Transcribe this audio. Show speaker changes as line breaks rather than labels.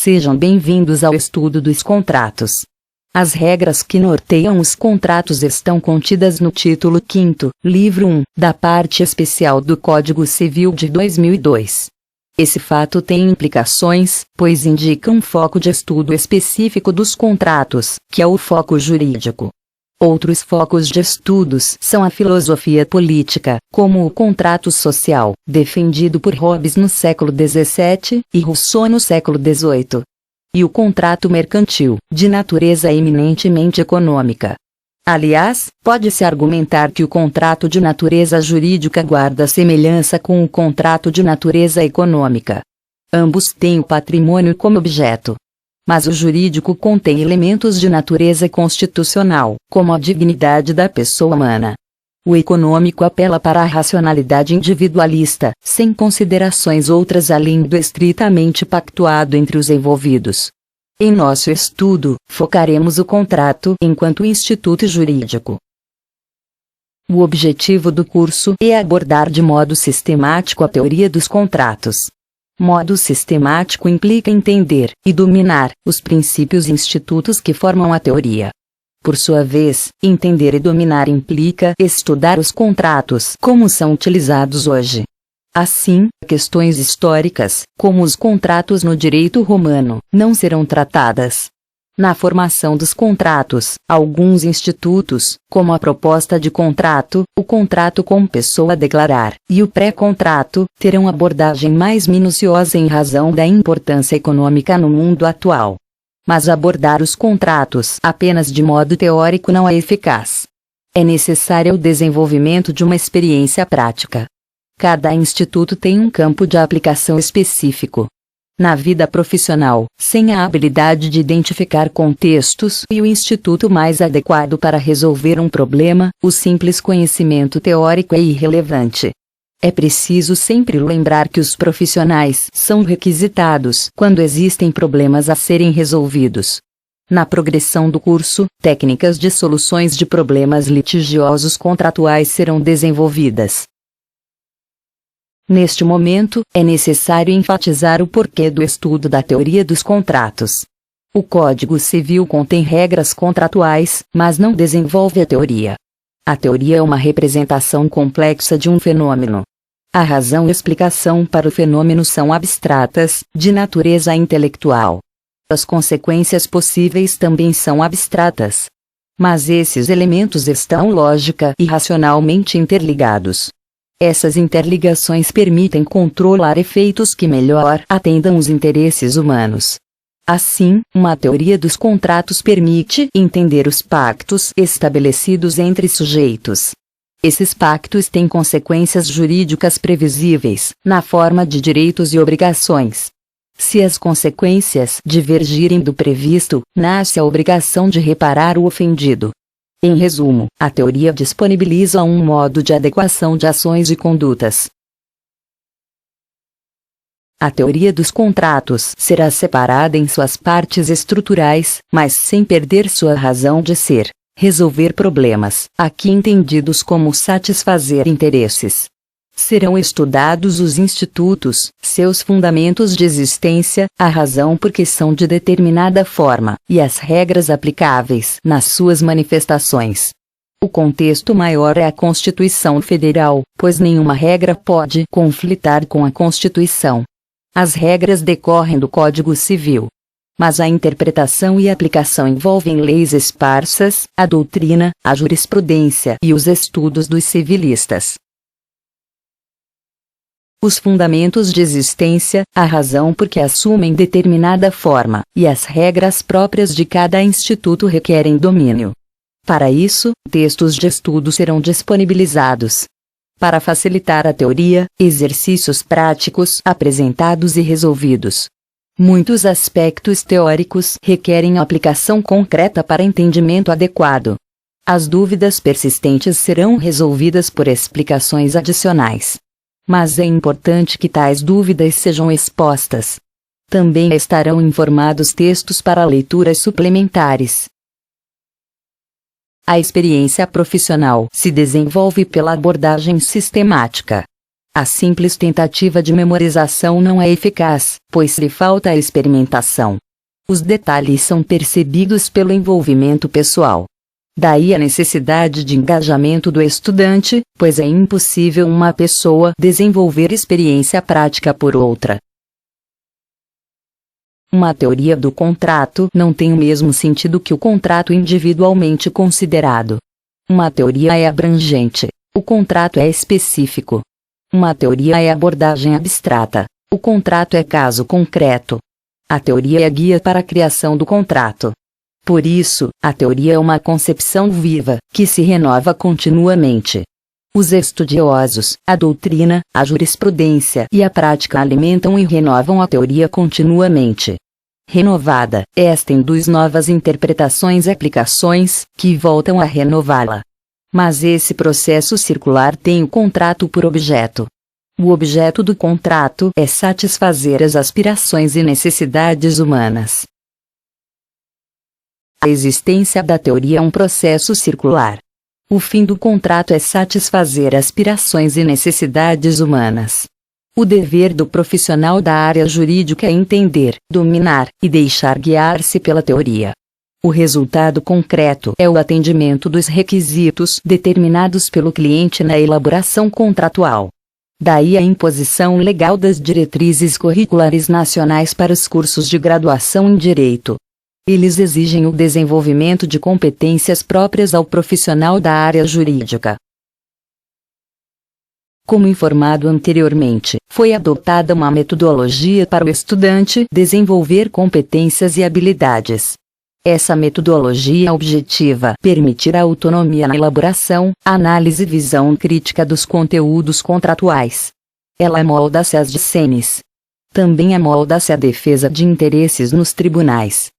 Sejam bem-vindos ao estudo dos contratos. As regras que norteiam os contratos estão contidas no título 5º, livro 1, da parte especial do Código Civil de 2002. Esse fato tem implicações, pois indica um foco de estudo específico dos contratos, que é o foco jurídico. Outros focos de estudos são a filosofia política, como o contrato social, defendido por Hobbes no século XVII, e Rousseau no século XVIII. E o contrato mercantil, de natureza eminentemente econômica. Aliás, pode-se argumentar que o contrato de natureza jurídica guarda semelhança com o contrato de natureza econômica. Ambos têm o patrimônio como objeto. Mas o jurídico contém elementos de natureza constitucional, como a dignidade da pessoa humana. O econômico apela para a racionalidade individualista, sem considerações outras além do estritamente pactuado entre os envolvidos. Em nosso estudo, focaremos o contrato enquanto instituto jurídico. O objetivo do curso é abordar de modo sistemático a teoria dos contratos. Modo sistemático implica entender e dominar os princípios e institutos que formam a teoria. Por sua vez, entender e dominar implica estudar os contratos como são utilizados hoje. Assim, questões históricas, como os contratos no direito romano, não serão tratadas. Na formação dos contratos, alguns institutos, como a proposta de contrato, o contrato com pessoa a declarar, e o pré-contrato, terão abordagem mais minuciosa em razão da importância econômica no mundo atual. Mas abordar os contratos apenas de modo teórico não é eficaz. É necessário o desenvolvimento de uma experiência prática. Cada instituto tem um campo de aplicação específico. Na vida profissional, sem a habilidade de identificar contextos e o instituto mais adequado para resolver um problema, o simples conhecimento teórico é irrelevante. É preciso sempre lembrar que os profissionais são requisitados quando existem problemas a serem resolvidos. Na progressão do curso, técnicas de soluções de problemas litigiosos contratuais serão desenvolvidas. Neste momento, é necessário enfatizar o porquê do estudo da teoria dos contratos. O Código Civil contém regras contratuais, mas não desenvolve a teoria. A teoria é uma representação complexa de um fenômeno. A razão e explicação para o fenômeno são abstratas, de natureza intelectual. As consequências possíveis também são abstratas. Mas esses elementos estão lógica e racionalmente interligados. Essas interligações permitem controlar efeitos que melhor atendam os interesses humanos. Assim, uma teoria dos contratos permite entender os pactos estabelecidos entre sujeitos. Esses pactos têm consequências jurídicas previsíveis, na forma de direitos e obrigações. Se as consequências divergirem do previsto, nasce a obrigação de reparar o ofendido. Em resumo, a teoria disponibiliza um modo de adequação de ações e condutas. A teoria dos contratos será separada em suas partes estruturais, mas sem perder sua razão de ser: resolver problemas, aqui entendidos como satisfazer interesses. Serão estudados os institutos, seus fundamentos de existência, a razão por que são de determinada forma, e as regras aplicáveis nas suas manifestações. O contexto maior é a Constituição Federal, pois nenhuma regra pode conflitar com a Constituição. As regras decorrem do Código Civil. Mas a interpretação e aplicação envolvem leis esparsas, a doutrina, a jurisprudência e os estudos dos civilistas. Os fundamentos de existência, a razão por que assumem determinada forma, e as regras próprias de cada instituto requerem domínio. Para isso, textos de estudo serão disponibilizados. Para facilitar a teoria, exercícios práticos apresentados e resolvidos. Muitos aspectos teóricos requerem aplicação concreta para entendimento adequado. As dúvidas persistentes serão resolvidas por explicações adicionais. Mas é importante que tais dúvidas sejam expostas. Também estarão informados textos para leituras suplementares. A experiência profissional se desenvolve pela abordagem sistemática. A simples tentativa de memorização não é eficaz, pois lhe falta a experimentação. Os detalhes são percebidos pelo envolvimento pessoal. Daí a necessidade de engajamento do estudante, pois é impossível uma pessoa desenvolver experiência prática por outra. Uma teoria do contrato não tem o mesmo sentido que o contrato individualmente considerado. Uma teoria é abrangente, o contrato é específico. Uma teoria é abordagem abstrata, o contrato é caso concreto. A teoria é a guia para a criação do contrato. Por isso, a teoria é uma concepção viva, que se renova continuamente. Os estudiosos, a doutrina, a jurisprudência e a prática alimentam e renovam a teoria continuamente. Renovada, esta induz novas interpretações e aplicações, que voltam a renová-la. Mas esse processo circular tem o contrato por objeto. O objeto do contrato é satisfazer as aspirações e necessidades humanas. A existência da teoria é um processo circular. O fim do contrato é satisfazer aspirações e necessidades humanas. O dever do profissional da área jurídica é entender, dominar e deixar guiar-se pela teoria. O resultado concreto é o atendimento dos requisitos determinados pelo cliente na elaboração contratual. Daí a imposição legal das diretrizes curriculares nacionais para os cursos de graduação em Direito. Eles exigem o desenvolvimento de competências próprias ao profissional da área jurídica. Como informado anteriormente, foi adotada uma metodologia para o estudante desenvolver competências e habilidades. Essa metodologia objetiva permitir a autonomia na elaboração, análise e visão crítica dos conteúdos contratuais. Ela molda-se às discenes. Também amolda-se à defesa de interesses nos tribunais.